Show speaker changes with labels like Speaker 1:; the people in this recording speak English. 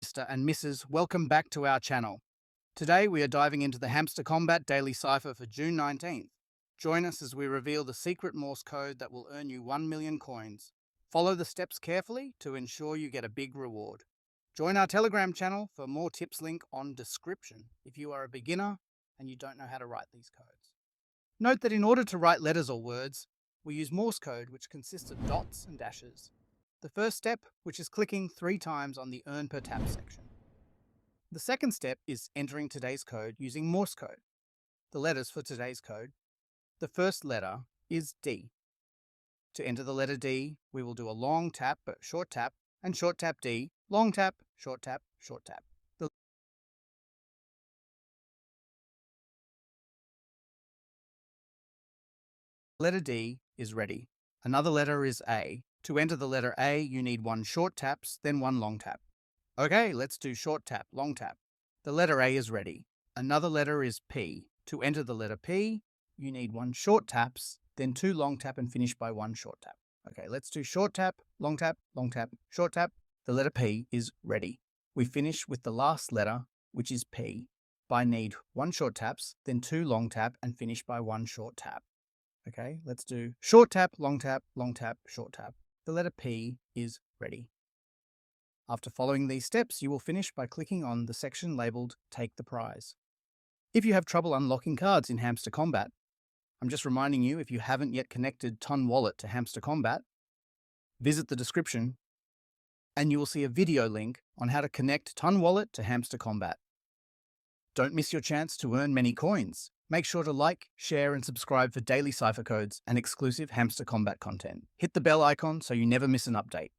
Speaker 1: Mr. and Mrs. Welcome back to our channel. Today we are diving into the Hamster Kombat Daily Cipher for June 19th. Join us as we reveal the secret Morse code that will earn you 1 million coins. Follow the steps carefully to ensure you get a big reward. Join our Telegram channel for more tips, link on description if you are a beginner and you don't know how to write these codes. Note that in order to write letters or words, we use Morse code, which consists of dots and dashes. The first step, which is clicking 3 times on the Earn per Tap section. The second step is entering today's code using Morse code. The letters for today's code. The first letter is D. To enter the letter D, we will do a long tap, short tap, and short tap D, long tap, short tap, short tap. The letter D is ready. Another letter is A. To enter the letter A, you need 1 short taps, then 1 long tap. Okay, let's do short tap, long tap. The letter A is ready. Another letter is P. To enter the letter P, you need 1 short taps, then 2 long tap and finish by 1 short tap. Okay, let's do short tap, long tap, short tap. The letter P is ready. We finish with the last letter, which is P. I need 1 short taps, then 2 long tap and finish by 1 short tap. Okay, let's do short tap, short tap. The letter P is ready. After following these steps, you will finish by clicking on the section labeled Take the Prize. If you have trouble unlocking cards in Hamster Kombat, I'm just reminding you, if you haven't yet connected Ton Wallet to Hamster Kombat, visit the description and you will see a video link on how to connect Ton Wallet to Hamster Kombat. Don't miss your chance to earn many coins. Make sure to like, share, and subscribe for daily cipher codes and exclusive Hamster Kombat content. Hit the bell icon so you never miss an update.